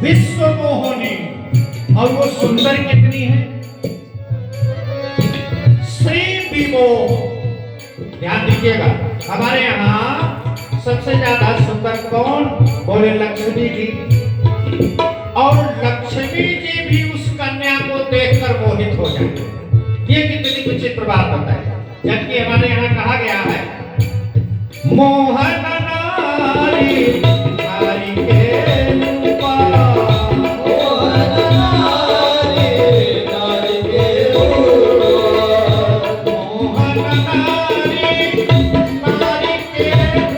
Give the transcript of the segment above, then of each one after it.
विश्व मोहिनी, और वो सुंदर कितनी है? श्री विमोह। ध्यान दीजिएगा, हमारे यहाँ सबसे ज्यादा सुंदर कौन? बोले लक्ष्मी जी। और लक्ष्मी जी भी उस कन्या को देखकर मोहित हो जाए। ये कितनी विचित्र बात होता है। जबकि हमारे यहाँ कहा गया है, मोहन नारी नारी के रूपा, मोहन नारी नारी के रूपा, मोहन नारी नारी के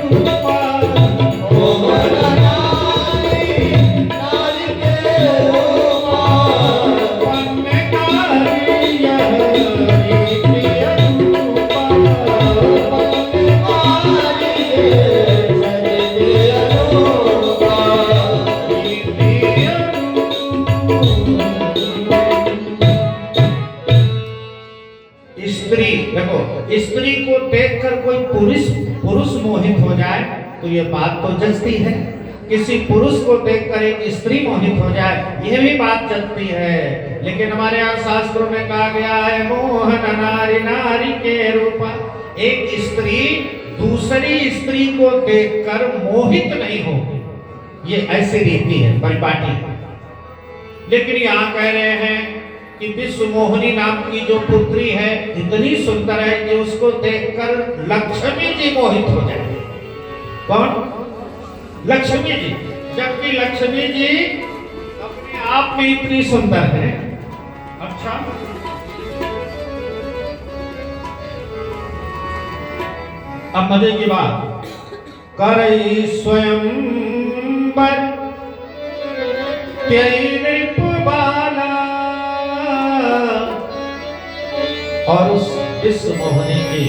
रूपा, मोहन नारी नारी के रूपा, वनकारी यह स्त्री। देखो, स्त्री को देखकर कोई पुरुष मोहित हो जाए तो ये बात तो जचती है। किसी पुरुष को देखकर एक स्त्री मोहित हो जाए, यह भी बात जचती है। लेकिन हमारे यहाँ शास्त्रों में कहा गया है, मोहन नारी नारी के रूपा। एक स्त्री दूसरी स्त्री को देखकर मोहित नहीं होगी, ये ऐसी रीति है, परिपाटी। लेकिन यहाँ कह रहे हैं कि विश्व मोहिनी नाम की जो पुत्री है इतनी सुंदर है कि उसको देखकर लक्ष्मी जी मोहित हो जाए। कौन? लक्ष्मी जी। जबकि लक्ष्मी जी अपने आप में इतनी सुंदर है। अच्छा, अब मजे की बात, करई स्वयंवर नृपबाला, और उस विश्व मोहिनी के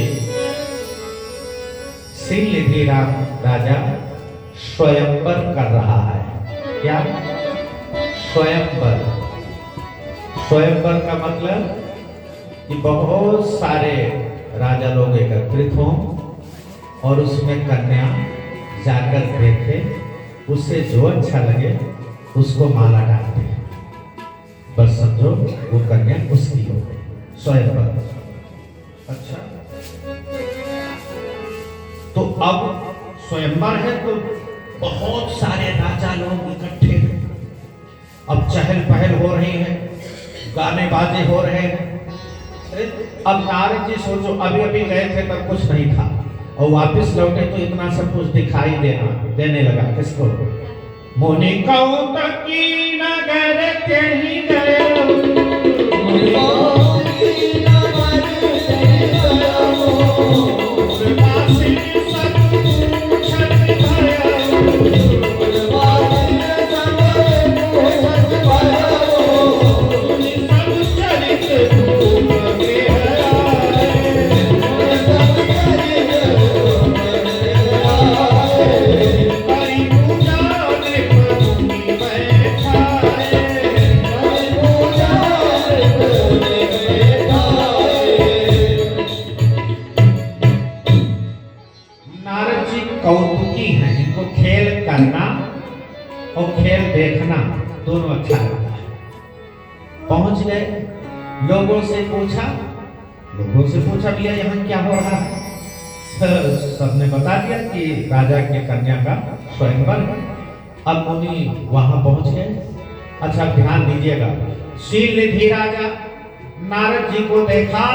शीलनिधि राजा स्वयंवर कर रहा है। क्या? स्वयंवर। स्वयंवर का मतलब कि बहुत सारे राजा लोग एकत्रित हों और उसमें कन्या जाकर देखे, उससे जो अच्छा लगे उसको माला डालते हैं। बस समझो वो कन्या उसकी हो गई। स्वयंवर। अच्छा, तो अब स्वयंवर है तो बहुत सारे राजा लोग इकट्ठे हैं। अब चहल पहल हो रही है, गाने बाजे हो रहे हैं। अब नारद जी सोचो, अभी अभी गए थे तब कुछ नहीं था और वापस लौटे तो इतना सब कुछ दिखाई देने लगा। किसको? मोनि कौतकी नगर के ही गए, कौतुकी हैं। इनको खेल करना और खेल देखना दोनों अच्छा लगता है। पहुंच गए, लोगों से पूछा भैया यहाँ क्या हो रहा है? सबने बता दिया कि राजा के कन्या का स्वयंवर है। अब मुनि वहां पहुंच गए। अच्छा, ध्यान दीजिएगा, शीलनिधि राजा नारद जी को देखा,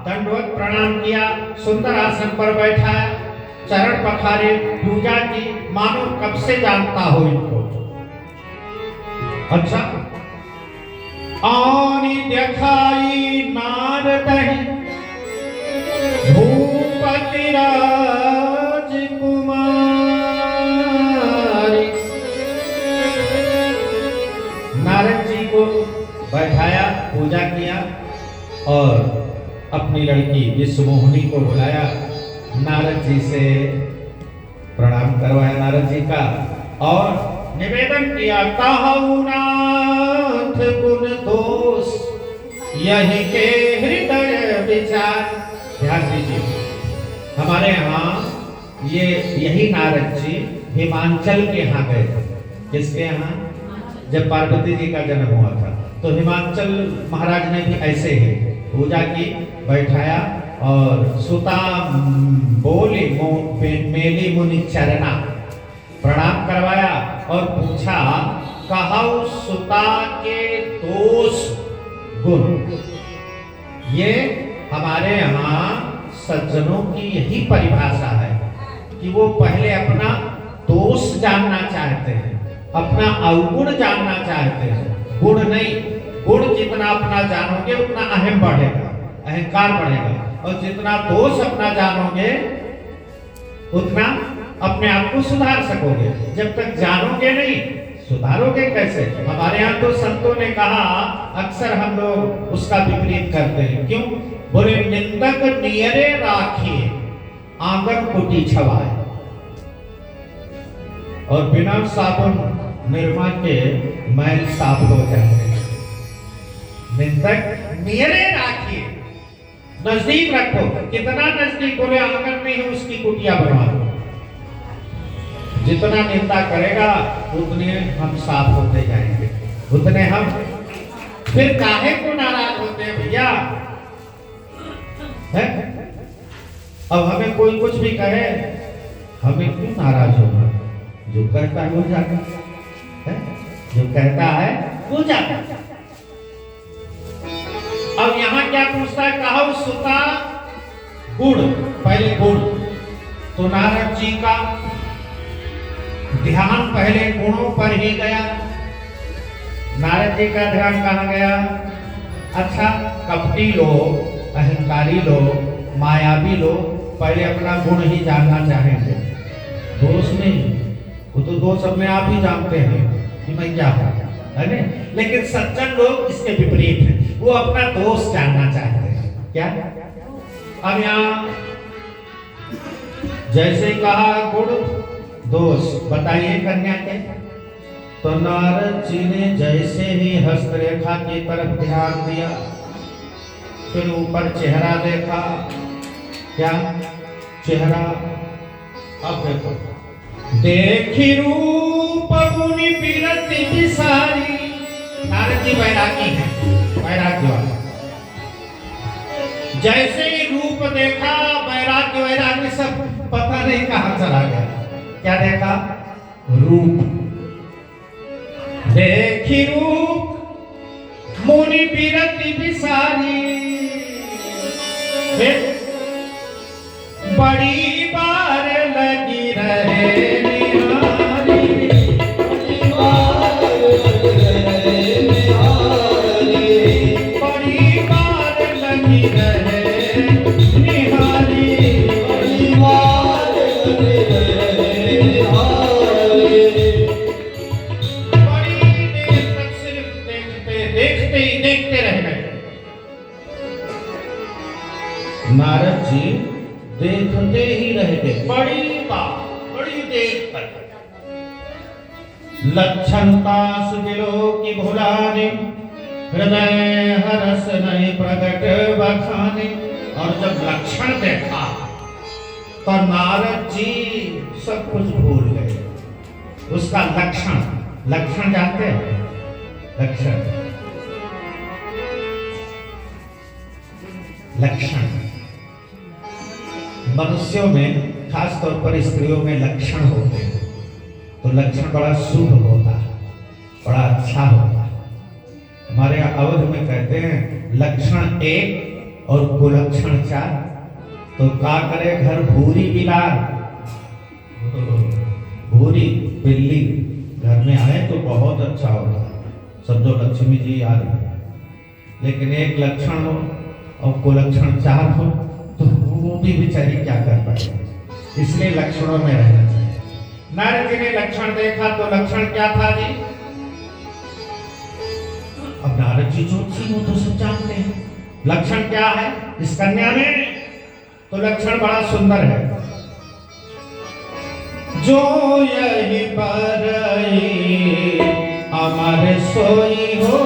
दंडवत प्रणाम किया, सुंदर आसन पर बैठा, चरण पखारे, पूजा की, मानो कब से जानता हो इनको। अच्छा, आनी दिखाई नारद भूपति राजकुमारी, नारद जी को बैठाया, पूजा किया और अपनी लड़की विश्व मोहिनी को बुलाया। नारद जी से प्रणाम करवाया नारद जी का और निवेदन किया, कहु नाथ गुण दोष यही के हृदय विचार। ध्यान दीजिए, हमारे यहाँ यही नारद जी हिमांचल के यहाँ गए थे। किसके यहाँ? जब पार्वती जी का जन्म हुआ था। तो हिमाचल महाराज ने भी ऐसे ही पूजा की, बैठाया और सुता बोले मेली मुनि चरना, प्रणाम करवाया और पूछा कहौ सुता के दोष गुण। ये हमारे यहाँ सज्जनों की यही परिभाषा है कि वो पहले अपना दोष जानना चाहते हैं, अपना अवगुण जानना चाहते हैं, गुण नहीं। गुण जितना अपना जानोगे उतना अहम बढ़ेगा, अहंकार बढ़ेगा, और जितना दोष अपना जानोगे उतना अपने आप को सुधार सकोगे। जब तक जानोगे नहीं, सुधारोगे कैसे? हमारे यहाँ तो संतों ने कहा, अक्सर हम लोग उसका विपरीत करते हैं। क्यों? बोले निंदक नियरे राखिए आंगन कुटी छवाए, और बिना साबुन निर्मा के मैल साफ हो जाते हैं। निंदक नियरे राखिए, नजदीक रखो। कितना नजदीक? बोले आंगन में ही उसकी कुटिया बनवा दो। जितना निंदा करेगा उतने हम साफ होते जाएंगे, उतने हम फिर काहे को नाराज होते हैं भैया? है? अब हमें कोई कुछ भी कहे, हमें क्यों नाराज होगा? जो कहता है वो जाता है, जो कहता है वो जाता है। अब यहाँ क्या पूछता है? कहा सुता गुण, पहले गुण। तो नारद जी का ध्यान पहले गुणों पर ही गया। नारद जी का ध्यान कहाँ गया? अच्छा, कपटी लोग, अहंकारी लोग, मायावी लोग पहले अपना गुण ही जानना चाहेंगे, दोष नहीं। वो तो दोष अपने आप ही जानते हैं कि मैं क्या हूं, है ना? लेकिन सज्जन लोग इसके विपरीत हैं, वो अपना दोष जानना चाहते हैं। क्या? अब यहाँ जैसे कहा गुण दोष, बताइए कन्या के। तो नारद जी ने जैसे ही हस्तरेखा की तरफ ध्यान दिया, फिर ऊपर चेहरा देखा। क्या चेहरा? अब देखो, देखी रूप मुनि बिरति बिसारी। नारद जी वैरागी हैं, वैराग्यवान। जैसे ही रूप देखा, वैराग्य सब पता नहीं कहां चला गया। क्या देखा? रूप। देखी रूप मुनि बिरति बिसारी, बड़ी बार लगी रहे निहारी, बड़ी बार लगी रहे निहारी, नारद जी देखते ही रह गए, बड़ी देर तक। लक्षणता सुदिलो की भुलाने, हृदय हरस नहीं प्रकट बखाने। और जब लक्षण देखा तो नारद जी सब कुछ भूल गए। उसका लक्षण, लक्षण जानते हैं? लक्षण, लक्षण मनुष्यों में, खास तौर पर स्त्रियों में लक्षण होते हैं। तो लक्षण बड़ा शुभ होता है, बड़ा अच्छा होता है। हमारे यहाँ अवध में कहते हैं लक्षण 1 और कुलक्षण 4। तो क्या करे? घर भूरी बिलार, भूरी बिल्ली घर में आए तो बहुत अच्छा होता है, समझो लक्ष्मी जी आ रही है। लेकिन एक लक्षण हो और कुलक्षण 4 हो तो वो भी बेचारी क्या कर पाएगी। इसलिए लक्षणों में रहना चाहिए। नारद जी ने लक्षण देखा तो लक्षण क्या था जी? अब नारद जी जो थी वो तो सब जानते हैं। लक्षण क्या है इस कन्या में? तो लक्षण बड़ा सुंदर है। जो यही बरई अमर सोई हो,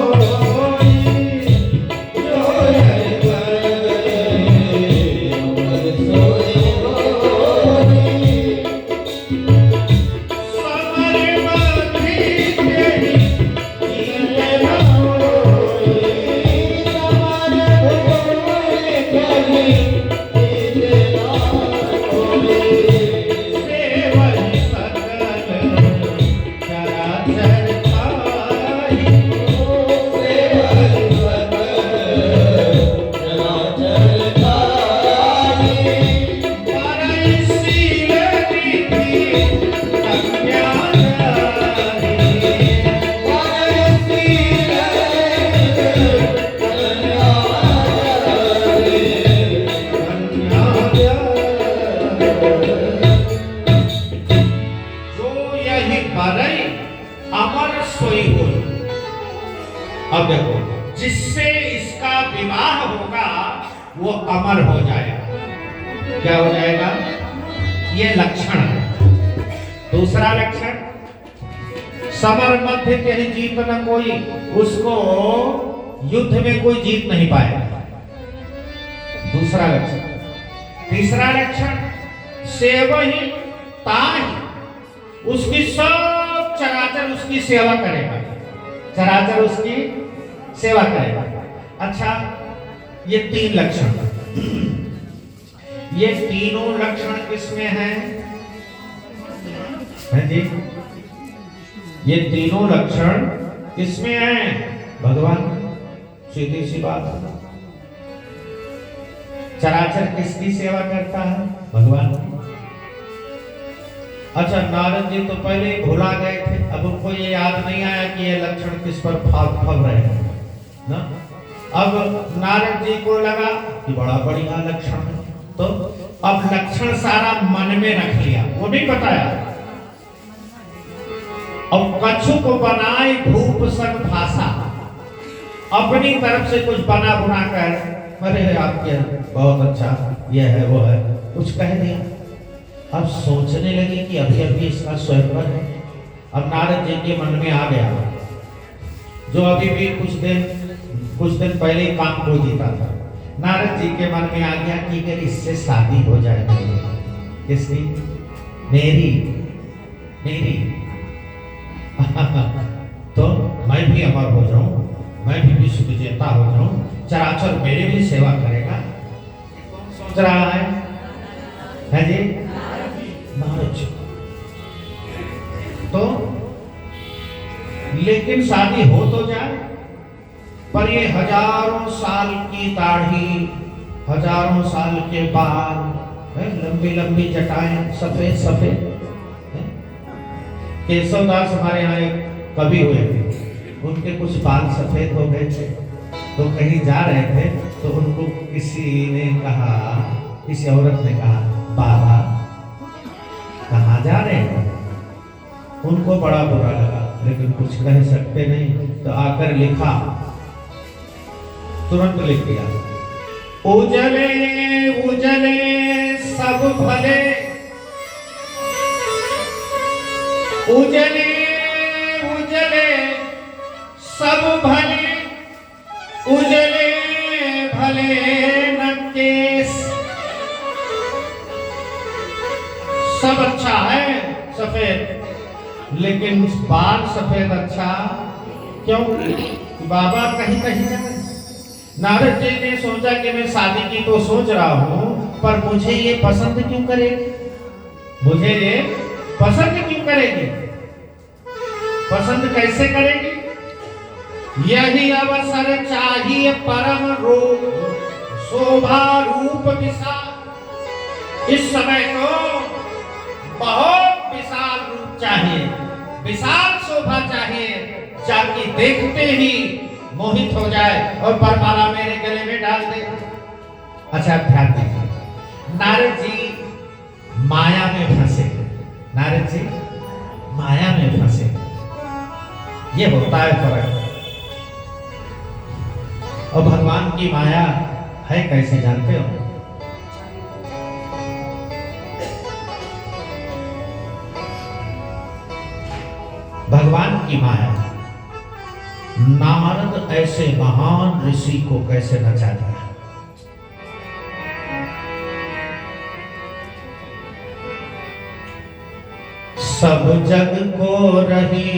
ही हो। अब देखो, जिससे इसका विवाह होगा वो अमर हो जाएगा। क्या हो जाएगा? ये लक्षण है। दूसरा लक्षण, समर मध्य कहीं जीत न कोई, उसको युद्ध में कोई जीत नहीं पाएगा। दूसरा लक्षण। तीसरा लक्षण, सेवही ताहि, उसकी सब चराचर उसकी सेवा करेगा, चराचर उसकी सेवा करेगा। अच्छा, ये तीन लक्षण, ये तीनों लक्षण किसमें हैं? जी, ये तीनों लक्षण किसमें हैं? भगवान। सीधी सी बात है। चराचर किसकी सेवा करता है? भगवान। अच्छा, नारद जी तो पहले ही भुला गए थे, अब उनको ये याद नहीं आया कि ये लक्षण किस पर फल रहे हैं ना। अब नारद जी को लगा कि बड़ा बढ़िया लक्षण है, तो अब लक्षण सारा मन में रख लिया, वो नहीं बताया। अब कछु को बनाए भूप सक भाषा, अपनी तरफ से कुछ बना बुना कर, अरे आपके बहुत अच्छा ये है वो है, कुछ कह दिया। अब सोचने लगे कि अभी अभी इसका स्वयंवर है। अब नारद जी के मन में आ गया, जो अभी भी कुछ दिन पहले काम को जीता था, नारद जी के मन में आ गया कि अगर इससे शादी हो जाएगी, किसकी? मेरी तो मैं भी अमर हो जाऊं, मैं भी विश्व विजेता हो जाऊं, चराचर मेरी भी सेवा करेगा। कौन सोच रहा है जी? नारद जी। तो लेकिन शादी हो तो जाए, पर ये हजारों साल की दाढ़ी, हजारों साल के बाल, लंबी लंबी जटाएं, सफेद सफेद। केशवदास हमारे यहाँ एक कवि हुए थे, उनके कुछ बाल सफेद हो गए थे, तो कहीं जा रहे थे तो उनको किसी ने कहा, किसी औरत ने कहा, बाबा कहाँ जा रहे हैं? उनको बड़ा बुरा लगा, लेकिन कुछ कह सकते नहीं, तो आकर लिखा, तुरंत लिख दिया, उजले उजले सब भले, उजले उजले सब भले, उजले भले न केस। सब अच्छा है सफेद, लेकिन बाल सफेद अच्छा क्यों? बाबा कहीं कहीं जाए। नारद जी ने सोचा कि मैं शादी की तो सोच रहा हूं, पर मुझे ये पसंद क्यों करेगी? मुझे ये पसंद क्यों करेगी? पसंद कैसे करेगी? यही अवसर चाहिए परम रूप, शोभा रूप विशाल। इस समय तो बहुत विशाल रूप चाहिए, विशाल शोभा चाहिए, जाके देखते ही मोहित हो जाए और परमाला मेरे गले में डाल दे। अच्छा, ध्यान दीजिए, नारद जी माया में फंसे, नारद जी माया में फंसे। ये होता है फर्क। और भगवान की माया है कैसे जानते हो? भगवान की माया, नारद ऐसे महान ऋषि को कैसे नचा दिया। सब जग को रही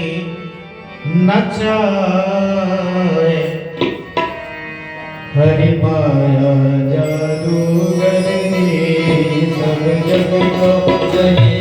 नचाए, हरि माया जादूगर ने सब जग को रही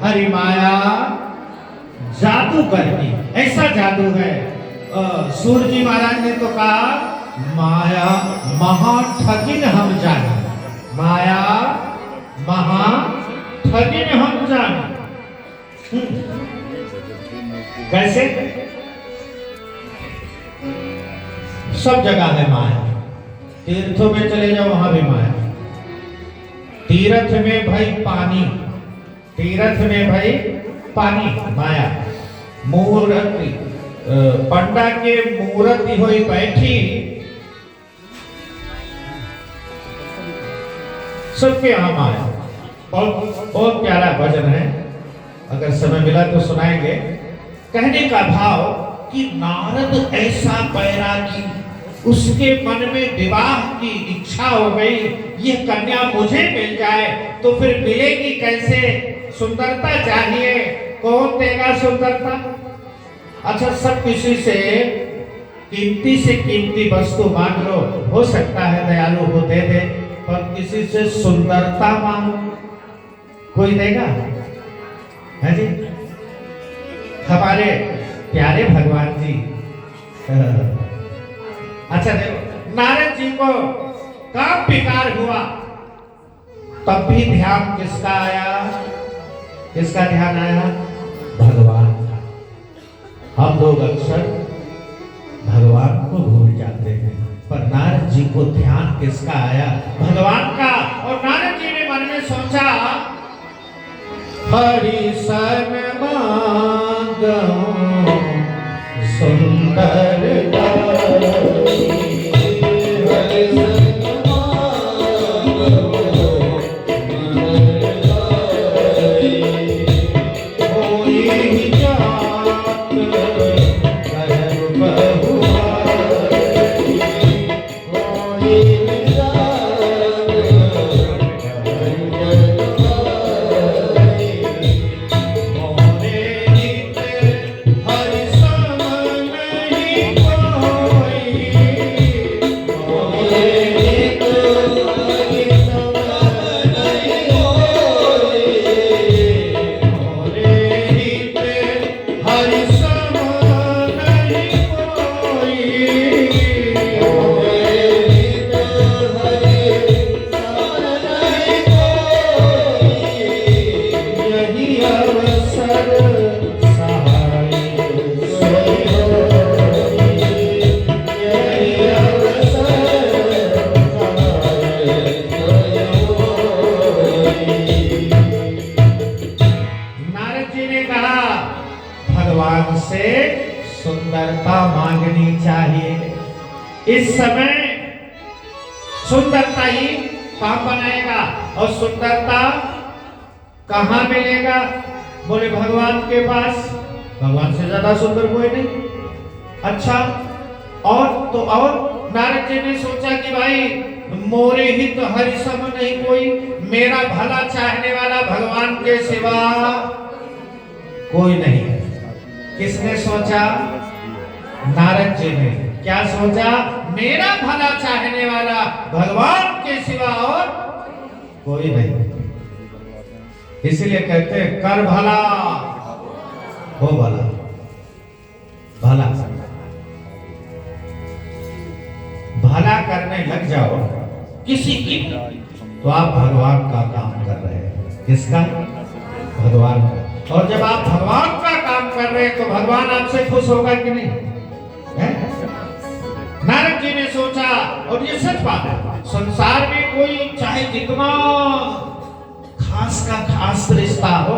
हरि माया जादू करनी, ऐसा जादू है। सूर्य जी महाराज ने तो कहा माया महा ठगिन हम जाने, माया महा ठगिन हम जाने। कैसे? सब जगह है माया। तीर्थों में चले जाओ वहां भी माया। तीर्थ में भाई पानी, तीर्थ में भाई पानी माया। मूर्ति पंडा के मूर्ति हुई बैठी, सबके यहाँ माया। बहुत बहुत प्यारा भजन है, अगर समय मिला तो सुनाएंगे। कहने का भाव कि नारद ऐसा बैरागी, उसके मन में विवाह की इच्छा हो गई, ये कन्या मुझे मिल जाए तो फिर मिलेगी कैसे? सुंदरता चाहिए, कौन देगा सुंदरता? अच्छा, सब किसी से कीमती वस्तु मांग लो, हो सकता है दयालु हो दे दे, पर किसी से सुंदरता मांगो, कोई देगा? है जी? हमारे प्यारे भगवान जी, अच्छा देखो, नारद जी को काम विकार हुआ, तब भी ध्यान किसका आया? किसका ध्यान आया? भगवान का। हम लोग अक्सर भगवान को भूल जाते हैं, पर नारद जी को ध्यान किसका आया? भगवान का। और नारद जी ने मन में सोचा, हरि सन मांगो सुंदर सुंदरता मांगनी चाहिए। इस समय सुंदरता ही काम बनाएगा, और सुंदरता कहाँ मिलेगा? बोले भगवान के पास। भगवान से ज्यादा सुंदर कोई नहीं। अच्छा, और तो और नारद जी ने सोचा कि भाई मोरे हित हरि सम नहीं कोई, मेरा भला चाहने वाला भगवान के सिवा कोई नहीं। किसने सोचा? नारद जी ने। क्या सोचा? मेरा भला चाहने वाला भगवान के सिवा और कोई नहीं। इसलिए कहते हैं कर भला हो भला। भला भला करने लग जाओ किसी की, तो आप भगवान का काम कर रहे हैं। किसका? भगवान का। और जब आप भगवान का काम कर रहे हैं तो भगवान आपसे खुश होगा कि नहीं? है? नारद जी ने सोचा, और ये सच बात है, संसार में कोई चाहे जितना खास का खास रिश्ता हो,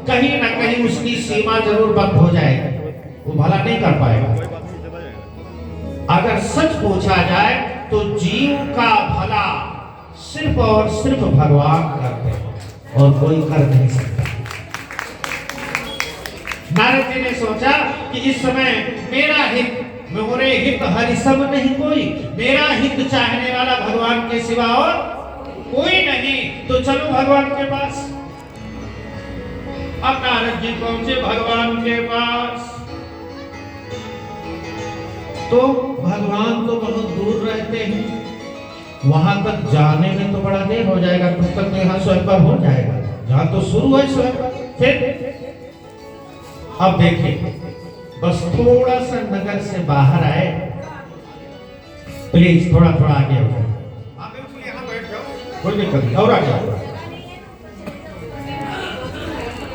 कहीं ना कहीं उसकी सीमा जरूर बंद हो जाएगी, वो भला नहीं कर पाएगा। अगर सच पूछा जाए तो जीव का भला सिर्फ और सिर्फ भगवान करते हैं और कोई कर नहीं सकता। नारद जी ने सोचा कि इस समय मेरा हित, मोरे हित हरि सम नहीं कोई, मेरा हित चाहने वाला भगवान के सिवा और कोई नहीं, तो चलो भगवान के पास। अब नारद जी पहुंचे भगवान के पास, तो भगवान तो बहुत दूर रहते हैं, वहां तक जाने में तो बड़ा देर हो जाएगा, तब तक तो यहाँ स्वयंवर हो जाएगा, जहाँ तो शुरू है स्वयंवर। फिर अब देखिए, बस थोड़ा सा नगर से बाहर आए, प्लीज थोड़ा थोड़ा आगे हो जाओ, यहाँ बैठ जाओ, कोई दिक्कत नहीं, और आगे आओ,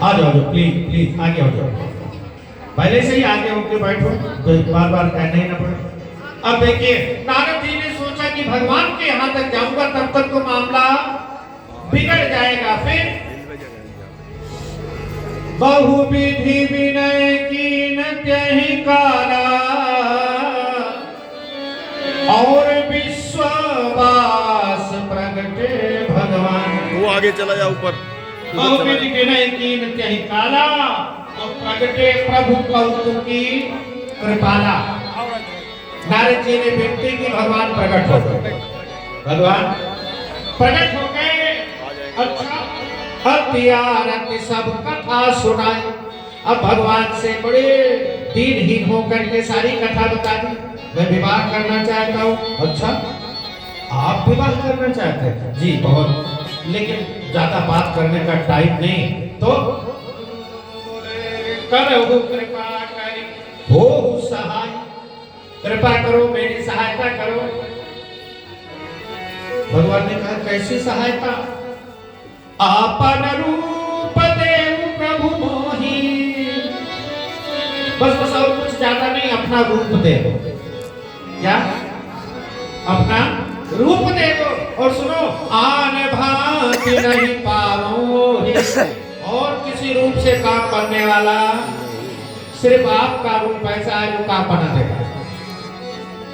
आ जाओ, प्लीज प्लीज आगे हो जाओ, पहले से ही आगे होकर बैठो, तो बार बार कहना ही ना पड़े। अब देखिए, नारद जी ने सोचा कि भगवान के यहाँ तक जाऊंगा तब तक तो मामला बिगड़ जाएगा। फिर बहु विधि विनय कीन त्यहि काला, और विश्वास प्रगटे भगवान। वो आगे चला जा ऊपर। बहु विधि विनय कीन त्यहि काला, और प्रगटे प्रभु कौतुकी कृपाला। नारद जी ने विनती की, भगवान प्रकट हो गए। भगवान प्रकट हो गए। अच्छा, हत्यारत सब कथा सुनाई। अब भगवान से बड़े दीनहीन होकर के सारी कथा बता दी। मैं विवाह करना चाहता हूँ। अच्छा, आप विवाह करना चाहते हैं? जी बहुत, लेकिन ज्यादा बात करने का टाइम नहीं, तो करो कृपा करी हो सहाय, कृपा करो, मेरी सहायता करो। भगवान ने कहा कैसी सहायता? आपन रूप देव प्रभु मोहि, बस और कुछ ज्यादा नहीं, अपना रूप दे दो। क्या? अपना रूप दे दो। और सुनो, आन भांति नहीं पाओ, और किसी रूप से काम करने वाला सिर्फ आपका रूप ऐसा है जो काम बना देगा।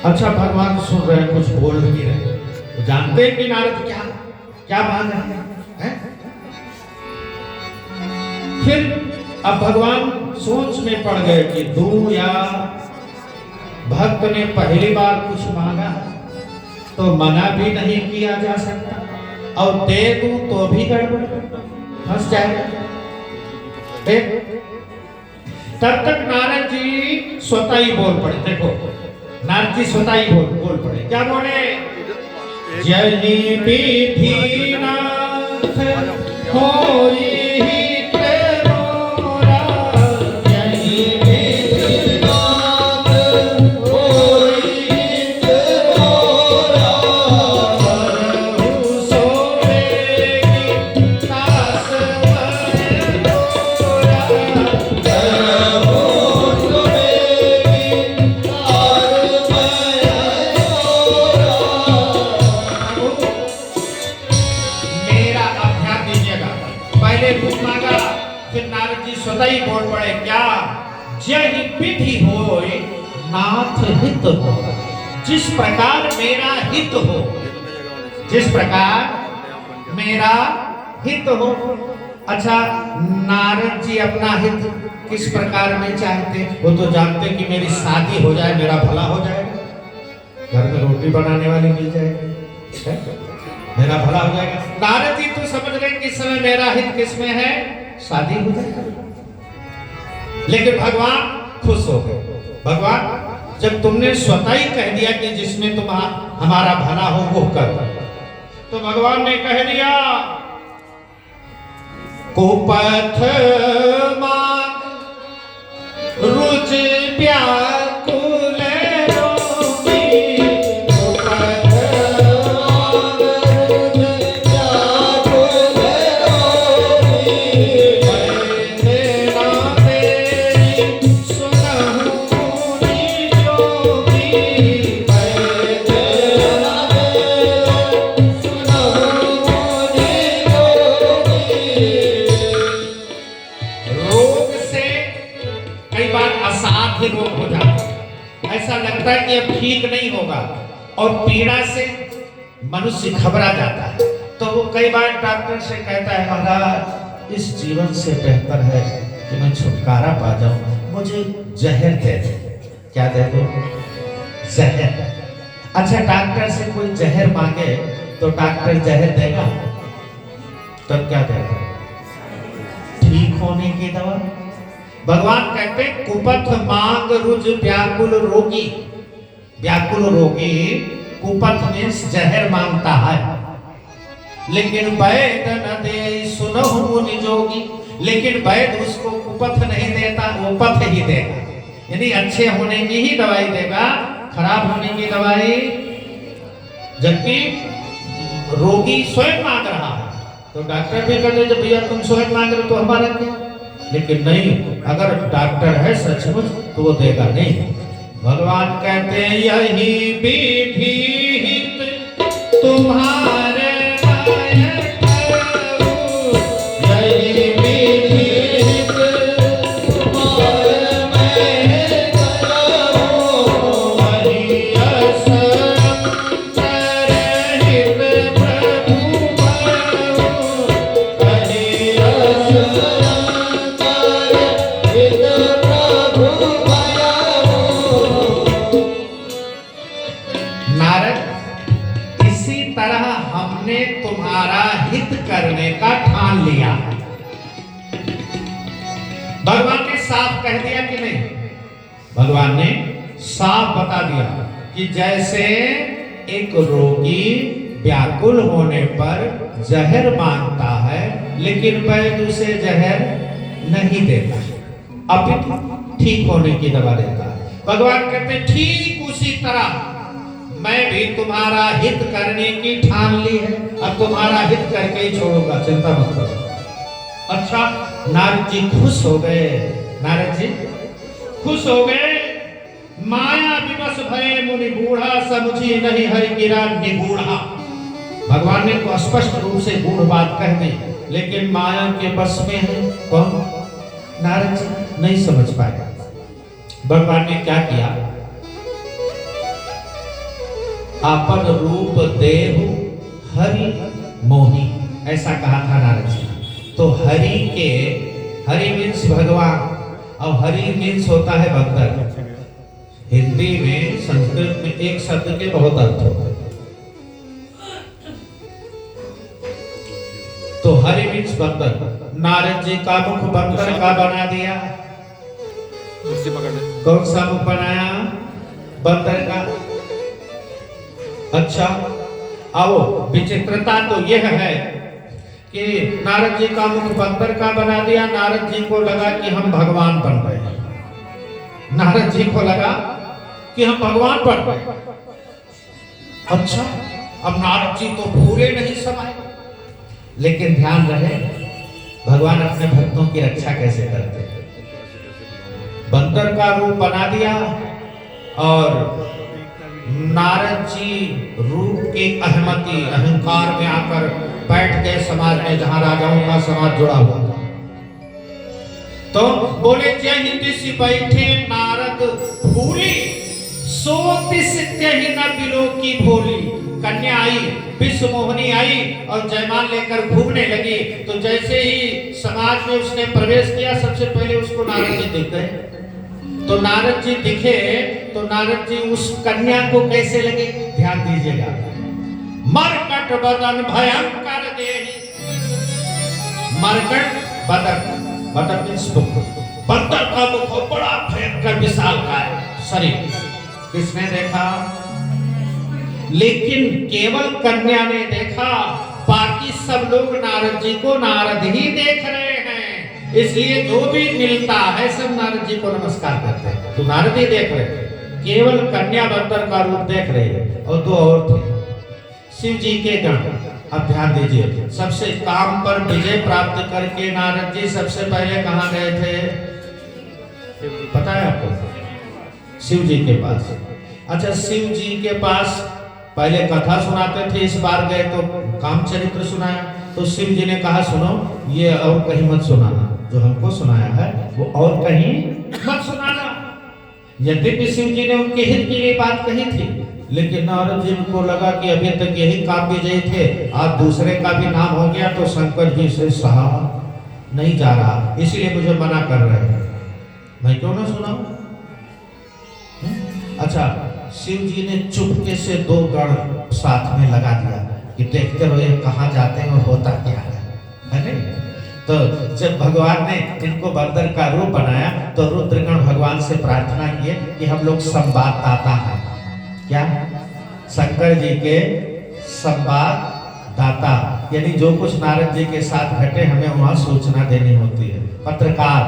अच्छा, भगवान सुन रहे हैं, कुछ बोल नहीं रहे, तो जानते हैं कि नारद क्या क्या बात है? फिर अब भगवान सोच में पड़ गए कि दूं, या भक्त ने पहली बार कुछ मांगा तो मना भी नहीं किया जा सकता, और दे दूं तो भी गड़बड़, फंस जाएगा। तब तक नारद जी स्वतः ही बोल पड़े। देखो, नारद जी स्वतः ही बोल पड़े। क्या बोले? जय विधिनाथ होई हित मोरा, जय विधिनाथ होई हित मोरा, करहु सोवेगी दास वर मोरा, करहु सोवेगी दास पहले रूप मांगा, फिर नारद जी स्वतः ही बोल पड़े। क्या? जय विधि होय नाथ हित हो, जिस प्रकार मेरा हित हो, जिस प्रकार मेरा हित हो। अच्छा, नारद जी अपना हित किस प्रकार में चाहते? वो तो जानते कि मेरी शादी हो जाए, मेरा भला हो जाएगा, घर में रोटी बनाने वाली मिल जाएगी, मेरा भला हो जाएगा। नारद जी तो समझ गए कि इस समय मेरा हित किसमें है? शादी हो जाएगा। लेकिन भगवान खुश हो गए। भगवान, जब तुमने स्वतः ही कह दिया कि जिसमें तुम हमारा भला हो वो कर, तो भगवान ने कह दिया, कुपथ मांग रुच व्याकुल रोगी, कुपथ मांग रुच व्याकुल रोगी, वैद्यना तेरी सुनहु मुनि जोगी, वैद्यना तेरी सुनहु मुनि जोगी। रोग से कई बार असाध्य रोग हो जाता है, ऐसा लगता है कि अब ठीक नहीं होगा, और पीड़ा से मनुष्य घबरा जाता है, तो वो कई बार डॉक्टर से कहता है, महाराज इस जीवन से बेहतर है कि मैं छुटकारा पा जाऊं, मुझे जहर दे दो। क्या दे दो? जहर। अच्छा, डॉक्टर से कोई जहर मांगे तो डॉक्टर जहर देगा? तब क्या देगा? ठीक होने की दवा। भगवान कहते कुपथ मांग रुज व्याकुल रोगी। व्याकुल रोगी कुपथ में जहर मांगता है, लेकिन वैद्य न दे सुनहु मुनि जोगी। लेकिन वैद्य उसको कुपथ नहीं देता, वो पथ ही देगा, यानी अच्छे होने की ही दवाई देगा, खराब होने की दवाई। जबकि रोगी स्वयं मांग रहा है तो डॉक्टर भी कहते जब भैया तुम स्वयं मांग रहे हो तो हमारा क्या? लेकिन नहीं, अगर डॉक्टर है सचमुच तो वो देगा नहीं। भगवान कहते हैं यही विधि हित तुम्हारे यही विधि हित तुम्हारे मैं करूं, वही असंतर हित प्रभु भरूं, वही असंतर हित प्रभु भरूं। नारद, इसी तरह हमने तुम्हारा हित करने का ठान लिया। भगवान ने साफ कह दिया कि नहीं? भगवान ने साफ बता दिया कि जैसे एक रोगी व्याकुल होने पर जहर मांगता है, लेकिन वैद्य उसे जहर नहीं देता, अपितु ठीक होने की दवा देता है। भगवान कहते ठीक उसी तरह मैं भी तुम्हारा हित करने की ठान ली है, अब तुम्हारा हित करके ही छोड़ूंगा, चिंता मत करो। अच्छा, नारद जी खुश हो गए, नारद जी खुश हो गए। माया विवश भये मुनि बूढ़ा, समुझी नहीं हरि गिरा निगूढ़ा। भगवान ने तो स्पष्ट रूप से गूढ़ बात कह दी, लेकिन माया के बस में है कौन? नारद जी नहीं समझ पाए। भगवान ने क्या किया? अपन रूप देहु हरि मोही, ऐसा कहा था नारद जी। तो हरि के, हरि मीन्स भगवान, और हरि मीन्स होता है बंदर। हिंदी में, संस्कृत में एक शब्द के बहुत अर्थ होते हैं। तो हरि मीन्स बंदर। नारद जी का मुख बंदर का बना दिया। कौन सा मुख बनाया? बंदर का। अच्छा, आओ, विचित्रता तो यह है कि नारद जी का मुख बंदर का बना दिया। नारद जी को लगा कि हम भगवान बन गए। नारद जी को लगा कि हम भगवान बन गए। अच्छा, अब नारद जी तो पूरे नहीं समाये, लेकिन ध्यान रहे भगवान अपने भक्तों की रक्षा कैसे करते हैं। बंदर का रूप बना दिया और नारद जी रूप की अहमति, अहंकार में आकर बैठ गए समाज में, जहां राजाओं का समाज जुड़ा हुआ था। तो बोले, जय तिसि बैठे नारद भूली, सो तिस त्यहि न बिलो की भोली। कन्या आई, विश्व मोहनी आई और जयमाल लेकर घूमने लगी। तो जैसे ही समाज में उसने प्रवेश किया, सबसे पहले उसको नारद जी दिख गए। तो नारद जी दिखे तो नारद जी उस कन्या को कैसे लगे? ध्यान दीजिएगा। मरकट बदन भयंकर देहि, मरकट बदन, बदन मींस मुख, बंदर का मुख बड़ा भयंकर विशाल का शरीर। किसने देखा? लेकिन केवल कन्या ने देखा, बाकी सब लोग नारद जी को नारद ही देख रहे हैं। इसलिए जो भी मिलता है सब नारद जी को नमस्कार करते हैं। तो नारद ही देख रहे, केवल कन्या बंदर का रूप देख रहे। और दो और थे, शिव जी के गण। अब ध्यान दीजिए, सबसे काम पर विजय प्राप्त करके नारद जी सबसे पहले कहां गए थे? पता है आपको? शिव जी के पास। अच्छा, शिव जी के पास पहले कथा सुनाते थे, इस बार गए तो काम चरित्र सुनाया। तो शिव जी ने कहा, सुनो, ये और कहीं मत सुनाना, जो हमको सुनाया है वो और कहीं मत सुनाना। यद्यपि शिव जी ने उनके हित के लिए बात कही थी, लेकिन नारद जी को लगा कि अभी तक यही काम विजयी थे, आज दूसरे का भी नाम हो गया तो शंकर जी से सहा नहीं जा रहा, इसलिए मुझे मना कर रहे हैं। मैं क्यों ना सुनाऊं? अच्छा, शिव जी ने चुपके से दो गण साथ में लगा दिया कि देखते रहो ये कहाँ जाते हैं और होता क्या है नहीं? तो जब भगवान ने इनको बंदर का रूप बनाया तो रुद्रगण भगवान से प्रार्थना किए कि हम लोग संवाददाता हैं। क्या? शंकर जी के संवाददाता, यानी जो कुछ नारद जी के साथ घटे हमें वहां सूचना देनी होती है, पत्रकार।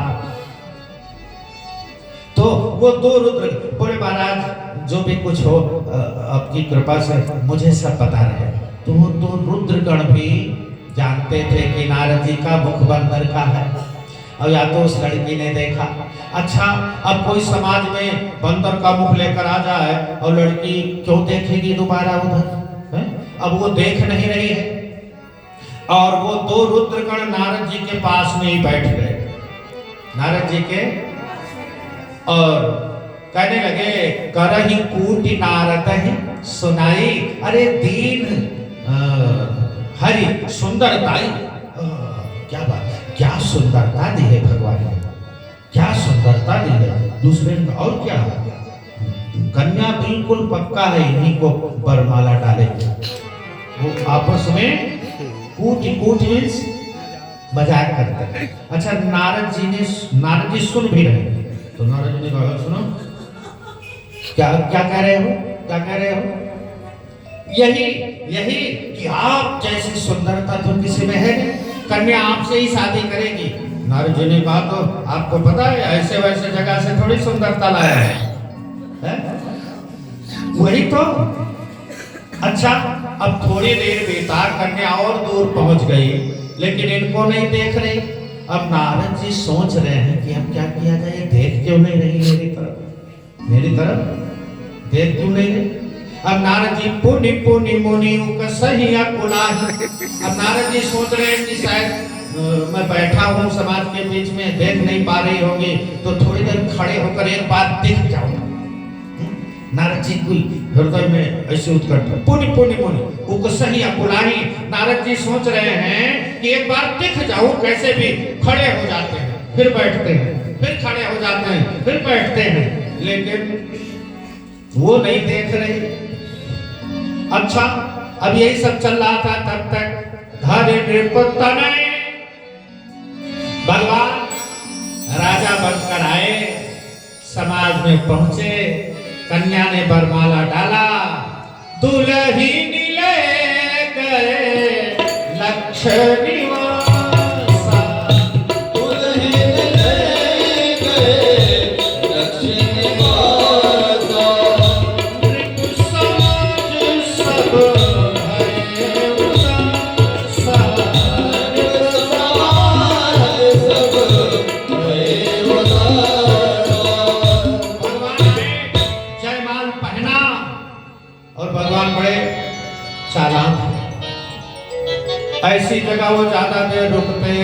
तो वो दो रुद्र बोले, महाराज जो भी कुछ हो आपकी कृपा से मुझे सब पता रहे। तो वो दो रुद्रगण भी जानते थे कि नारद जी का मुख बंदर का है, और या तो उस लड़की ने देखा। अच्छा, अब कोई समाज में बंदर का मुख लेकर आ जाए और लड़की क्यों देखेगी दोबारा उधर? अब वो देख नहीं रही है। और वो दो रुद्रगण नारद जी के पास में ही बैठ गए, नारद जी के, और कहने लगे, करहि कूटि नारद ही सुनाई। अरे दीन हरि सुंदरताई, क्या बात, क्या सुंदरता दी है भगवान ने, क्या सुंदरता दी है। दूसरे और क्या, कन्या बिल्कुल पक्का है इन्हीं को बरमाला डालेंगे। वो आपस में कूटि, कूट मीन्स मजाक करते हैं। अच्छा, नारद जी सुन भी रहे। तो नारद जी ने कहा, सुनो, क्या क्या कह रहे हो, क्या कह रहे हो? यही कि आप जैसी सुंदरता तो किसी में है नहीं, कन्या आपसे ही शादी करेगी। नारद जी ने कहा, तो आपको पता है ऐसे वैसे जगह से थोड़ी सुंदरता लाया है? वही तो अच्छा, अब थोड़ी देर बीता, कन्या और दूर पहुंच गई, लेकिन इनको नहीं देख रही। अब नारद जी सोच रहे हैं कि अब क्या किया जाए, देख क्यों नहीं रही मेरी तरफ, मेरी तरफ देख क्यों नहीं रही। अब नारद जी पुनि पुनि मुनि सही कुलाही। अब नारद जी सोच रहे हैं कि शायद मैं बैठा हूँ समाज के बीच में, देख नहीं पा रही होगी, तो थोड़ी देर खड़े होकर एक बार दिख जाऊं। नारद जी कोई हृदय में ऐसे उत्कंठा, पुनि पुनि मुनि उकसही अकुलाही। नारद जी सोच रहे हैं कि एक बार दिख जाऊं, कैसे भी खड़े हो जाते हैं, फिर बैठते हैं, फिर खड़े हो जाते हैं, फिर बैठते हैं, लेकिन वो नहीं देख रहे। अच्छा, अब यही सब चल रहा था, तब तक धरे नृपतने भगवान राजा बनकर आए, समाज में पहुंचे, कन्या ने बरमाला डाला, दुल्हन ले गए लक्ष्य निवासा, दुल्हन ले गए लक्ष्य निवासा, नृप समाज सब भये उदासा, नृप समाज सब भये उदासा। भगवान ने जयमाल पहना और भगवान बड़े चालाक, ऐसी जगह वो ज्यादा देर रुकते